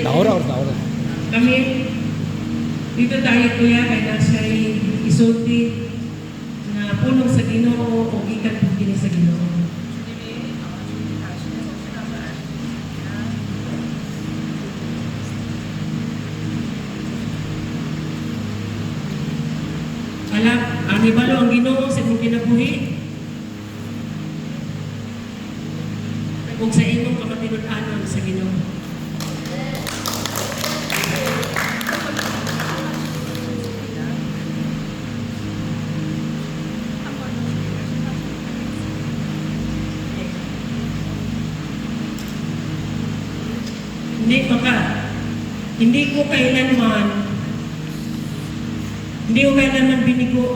Taura. Kami, dito tayo kuya, kaya na siya'y isulti na pulong sa Ginoo o ikat din sa Ginoo. Alam, anibalo ang Ginoo sa imong kinabuhi. Kung sa imong kamatinud-anon sa Ginoo. Hindi ko kailanman binigo,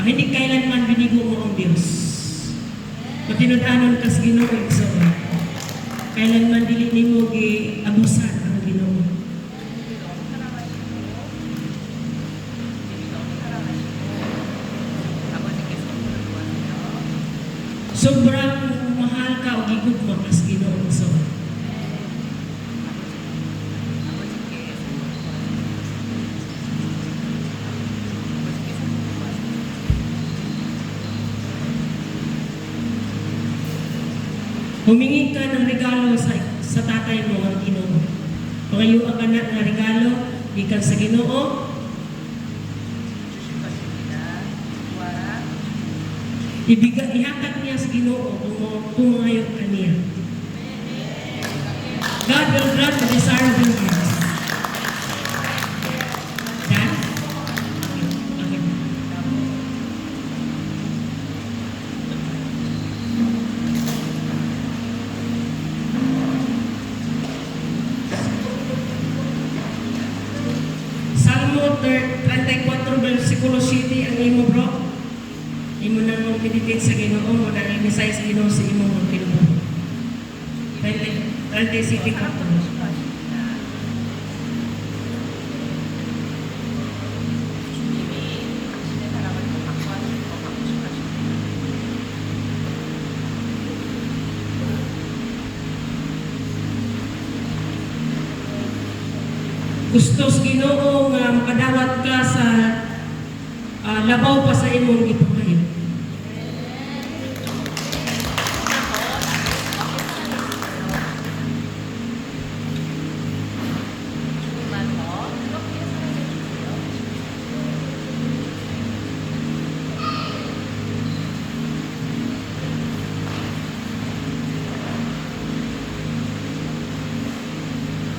hindi kailanman binigo mo ang Diyos. Matinud-anon kas Ginoo igso. Kailanman dili nimo gi-abusan ang Ginoo. Sobrang mahal ka o gigugma kas Ginoo igso. Humingi ka ng regalo sa tatay mo ang Ginoo. Pangayo ang anak na regalo, ikan sa Ginoo. Ihatag niya sa Ginoo kung mangayo ka niya. God will grant the desire of your heart. Dan? Okay. Salmo 34, versikulo 7 ang imo bro. Imo nang mong meditate sa Ginoo, mo nang inisay sa Ginoo sa imo mong kinuha. 37 ka po. Gusto sa Ginoo nga makadawat ka sa labaw pa sa imong gipangayo.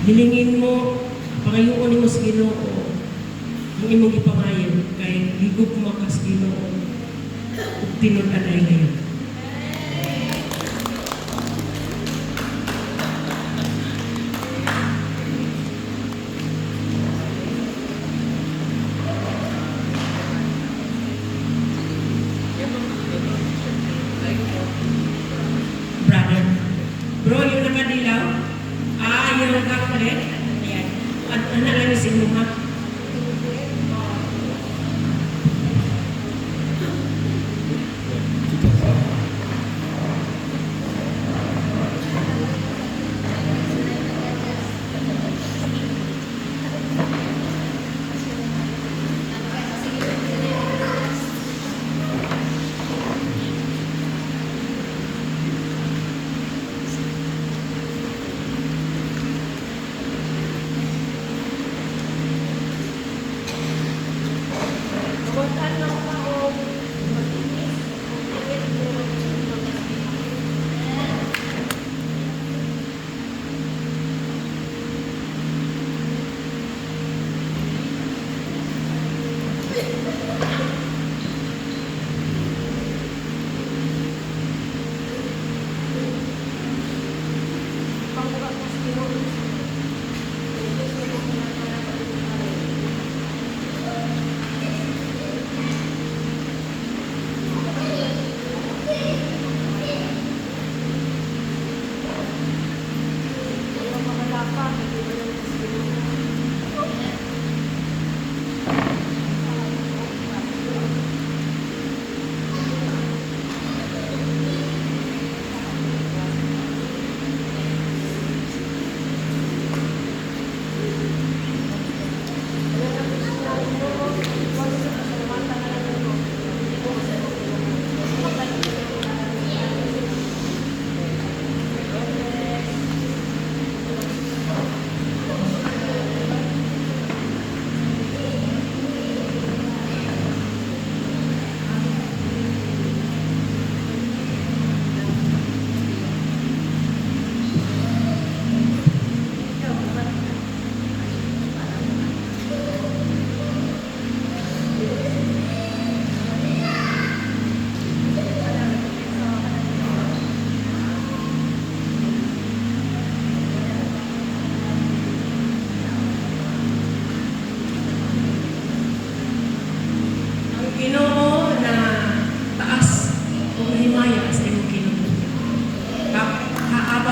Hilingin mo, pangayuon mo sa Ginoo ang imong ipangayo kay gigugma ka sa Ginoo ug tinud-anay ngayon. Brother, bro, yung nakadilaw, yung nakakulit, ayan. Ano lang si Luma?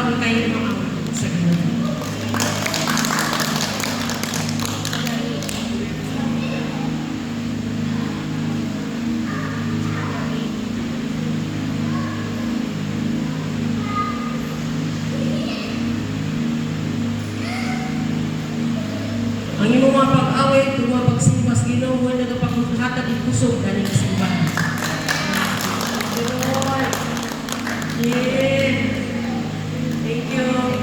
bawal kayo maawa sa Ginoo. Ang imong mga pag-away, kung mga pagsimpas, Ginoo, wala nagapakuthatag ng kusog galing sa simbahan. Lord. Yeah. Thank you. Lord.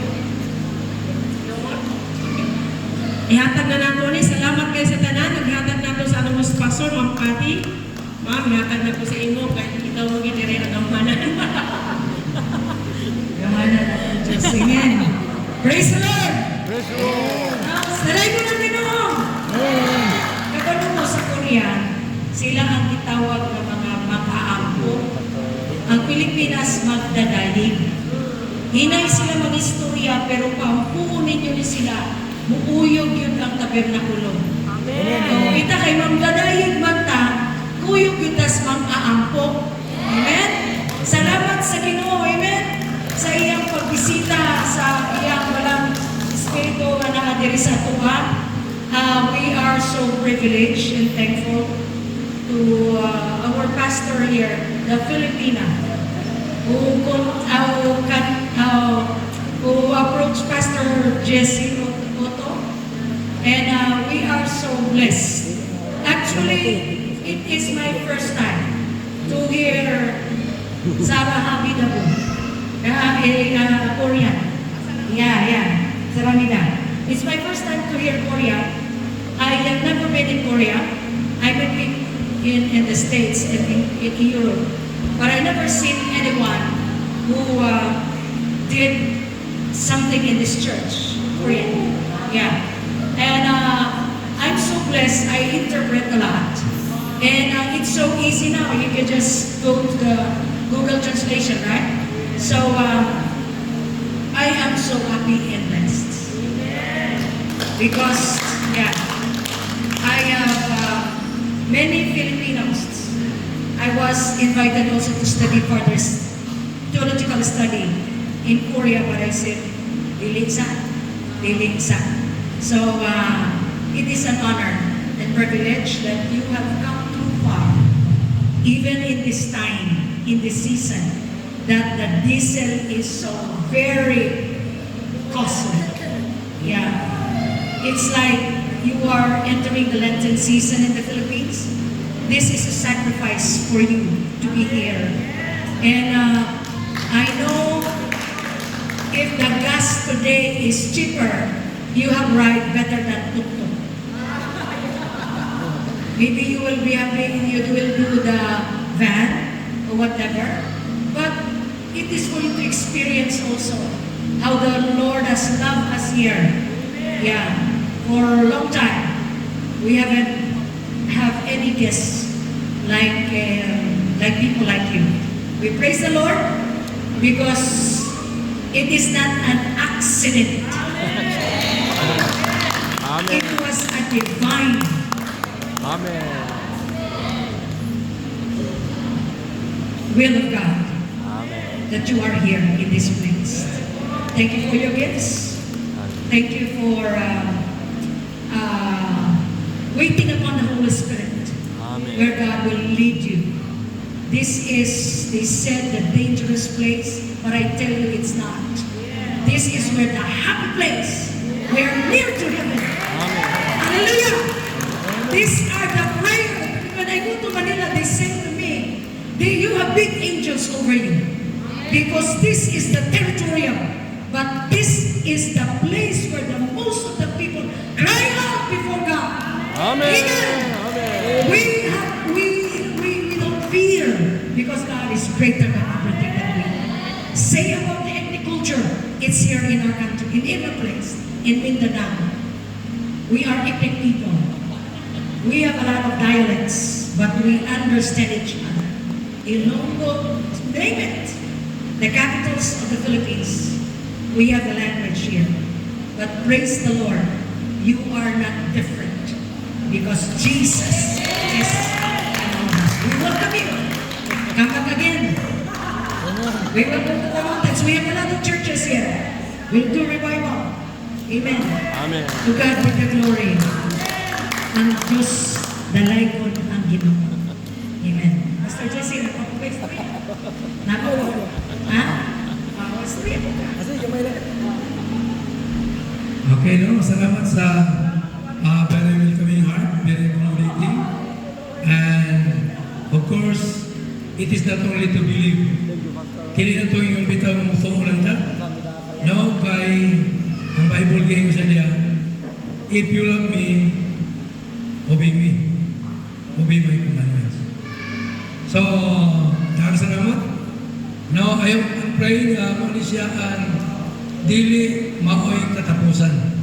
Ihatag na nato ni, salamat kayo sa tanan, naghatag nato sa anong sponsor, Ma'am Cathy. Ma'am, ihatag na po sa inyo, kahit kita mo ginire na gamanan. Gamanan natin, Diyos. Amen. Praise the Lord! Praise the Lord! Saray ko ng Ginoo! Kapag mo sa Korea, sila ang itawag ng mga makaampo. Ang Pilipinas magdadalig. Hinay sila mag-istorya, pero pahupunin nyo ni sila, muuyog yun ang tabernakulo. Amen. O kita kay magdadayig mata, kuyog yun tas mang-aampo. Amen? Salamat sa Ginoo, amen? Sa iyang pagbisita, sa iyang walang espiritu na nakadiri sa tuwa. We are so privileged and thankful to our pastor here, the Filipina, who approached Pastor Jesse Otto, and we are so blessed. Actually, it is my first time to hear Sarah Habidabu, Korean. Yeah. Saramida. It's my first time to hear Korea. I have never been in Korea. I've been in the States and in Europe. But I never seen anyone who did something in this church. Korean. Yeah. And I'm so blessed. I interpret a lot. And it's so easy now. You can just go to the Google translation, right? So I am so happy and blessed. Because, yeah, I have many Filipinos. I was invited also to study further theological study in Korea, but I said, Dilingsa. So, it is an honor and privilege that you have come too far, even in this time, in this season, that the diesel is so very costly. Yeah. It's like you are entering the Lenten season in the Philippines. This is a sacrifice for you to be here. And I know if the gas today is cheaper, you have ride better than tuk-tuk. Maybe you will be having, you will do the van or whatever. But it is for you to experience also how the Lord has loved us here. Yeah. For a long time, we haven't have any guests like people like you. We praise the Lord because it is not an accident. Amen. It was a divine. Amen. Will of God Amen. that you are here in this place. Thank you for your gifts. Thank you for waiting upon the Holy Spirit, Amen. where God will lead you. This is, they said, the dangerous place, but I tell you it's not. This is where the happy place. We are near to heaven. Amen. Hallelujah! These are the prayer. When I go to Manila, they say to me, you have big angels over you. Because this is the territorial. But this is the place where the most of the people cry out before God. Amen. Amen. We don't fear because God is greater than everything that we say about the ethnic culture. It's here in our country, in every place, in Mindanao. We are ethnic people. We have a lot of dialects, but we understand each other. Ilonggo, name it. The capitals of the Philippines. We have a language here. But praise the Lord, you are not different. Because Jesus is among us. We welcome you. Come back again. We welcome to the mountains. We have a lot of churches here. will do revival. Amen. Amen. To God be the glory. Ang Diyos dalaykod ang Ginoo. Amen. Pastor Jesse, napapagay sa rin. Napapagay. Ha? Pastor, Okay, no? Salamat sa very welcoming heart, very accommodating. And of course, it is not only to believe. Kini na ito yung bitaw ng muso lang ta. No, kay ang Bible game sa niya, if you love me, obey me. Obey my commandments. So, salamat. No, I'm praying kung siya ang dili maoy katapusan.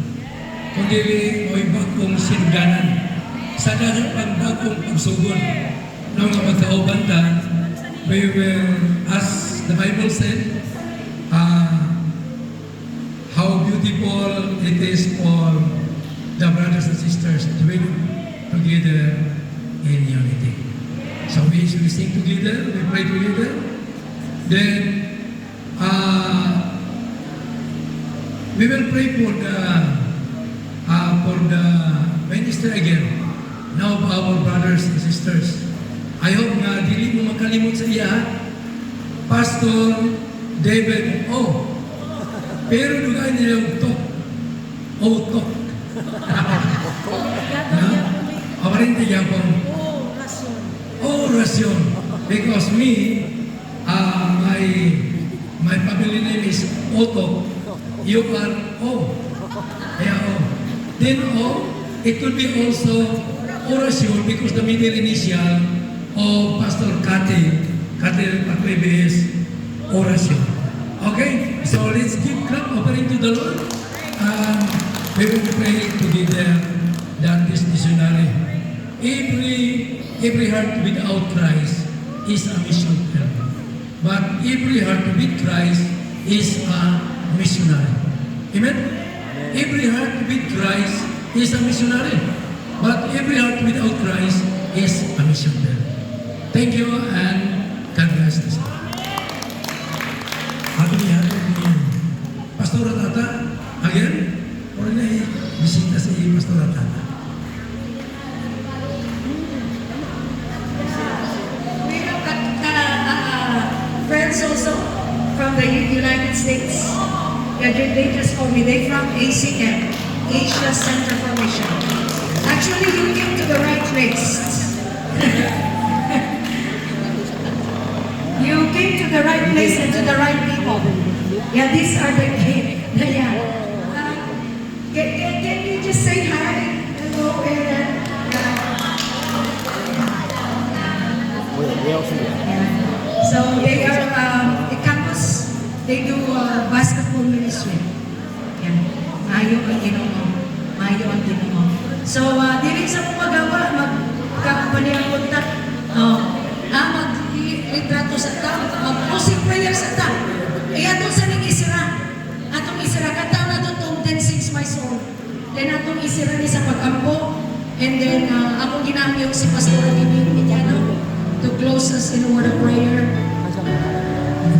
Kung dili maoy bagong singanan. Sa dagang pagbagong pagsugod ng mga magkauban ta, we will, as the Bible said, how beautiful it is for the brothers and sisters to be together in unity. So we should sing together, we pray together. Then, we will pray for the minister again. Now, our brothers and sisters. I hope na dili mo makalimot sa iya, Pastor David O. Pero dugay nila utok. Utok. Aparente Japon. Orasyon. Because me, my family name is Otto. You are O. Kaya O. Then O, it could be also orasyon because the middle initial of Pastor Kati Pakwebes, orasyon. Okay? So let's give clap offering to the Lord. We will pray together that this missionary. Every heart without Christ is a mission field. But every heart with Christ is a missionary. Amen? Every heart with Christ is a missionary. But every heart without Christ is a mission field. Thank you and God bless us. Happy ni Pastor Tata again. Or na bisita si Pastor Tata. We have friends also from the United States. Yeah, they just called me. They from ACM, Asia Center for Mission. Actually, you came to the right place. You came to the right place and to the right people. Yeah, these are the yeah. Can you just say hi? Hello, and so they are a campus. They do basketball ministry. Yeah, mayo ang Ginoo. Mayo ang Ginoo. So dili sa mo magawa magkakumpanya ang kontak. Mag-litrato sa ta, mag-closing prayer sa ta. Atong sa ning isira. Atong isira kataw na to 10:6 my soul. Then atong isira ni sa pag-ampo. And then akong ginamit si Pastor Emiliano to close us in a word of prayer.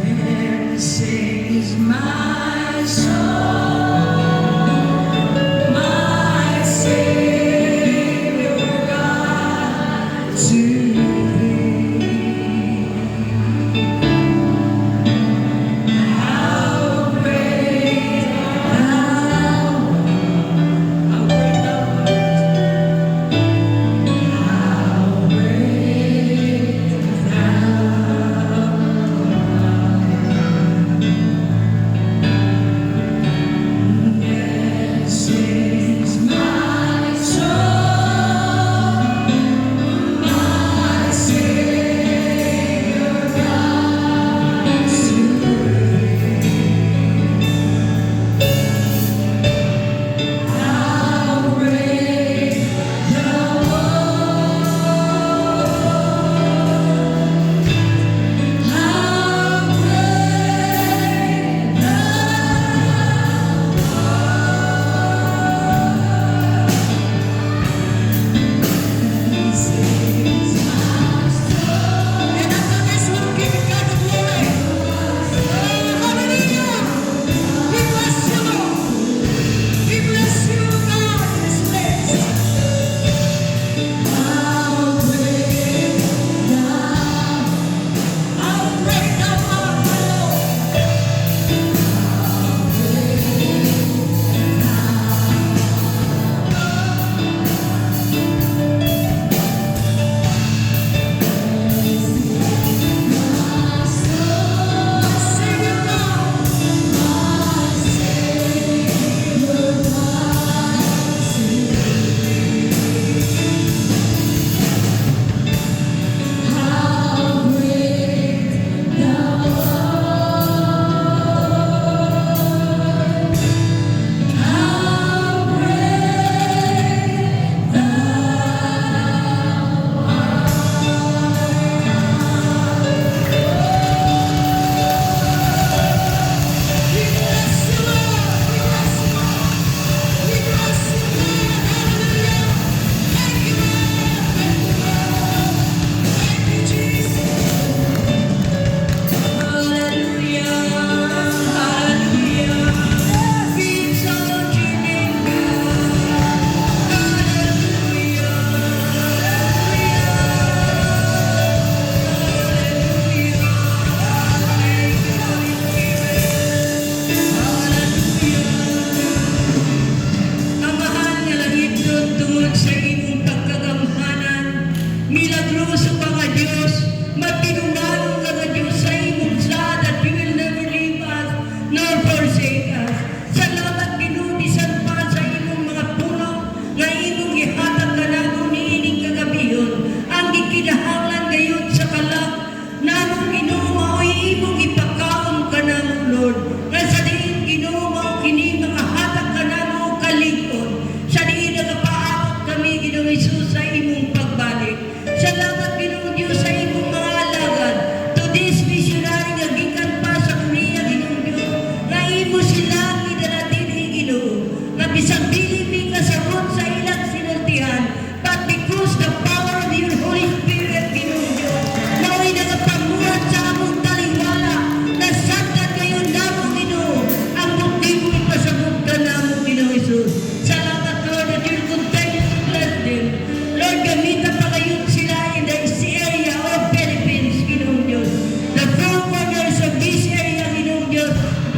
Then sings my soul, my Savior God to thee. How great thou art, how great thou art, how great thou art.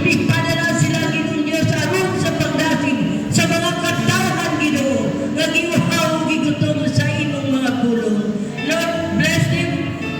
ipadala sila Ginoo Dios aron sa pagdasig sa mga katawhan Ginoo nga giuhaw gigutom sa imong mga pulong. Lord, bless them.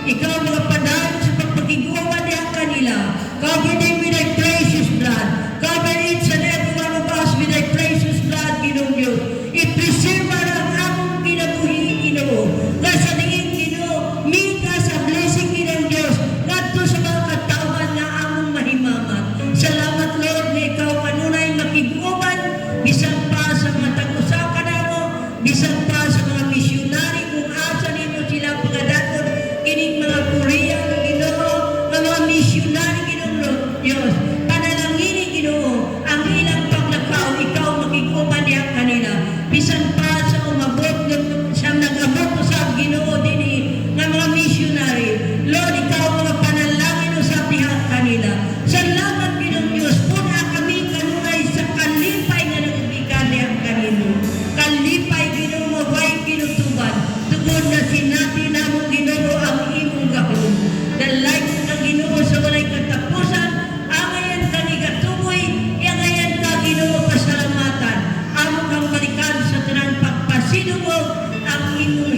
Ikaw mga padayon sa pagpakiguawan niya kanila. Cover them with thy precious blood. Cover each and every one of us with thy precious blood, Ginoo Dios. I-preserve ang among kinabuhi, Ginoo. Nga sa diin, Ginoo, mika sa blessing, Ginoo Dios. Ngadto sa mga katawhan nga among mahimamat. Salamat, Lord, na ikaw kanunay makiguban, bisan pa sa mga tag-usapan namo, bisan pa sa mga misyonary kung asa ninyo sila pagadaton kining mga Korea nga Ginoo, nga mga misyonary Ginoo Dios. Panalangin Ginoo ang ilang paglakaw, ikaw makiguban niya kanila. Bisan pa sa umabot sa nag-abot sa Ginoo dinhi nga mga misyonary. Lord, ikaw mga panalangin sa diha kanila. Salamat Ginoo Dios, puna kami kanunay sa kalipay nga nagubigan niya kanino. Kalipay Ginoo mo way kinutuban. Tugod na sinati namo Ginoo ang imong gahom. Dalay ng Ginoo sa walay katapusan, angayan kang igatuboy, angayan ka Ginoo pasalamatan. Amo kang balikan sa tanang pagpasinugod ang imong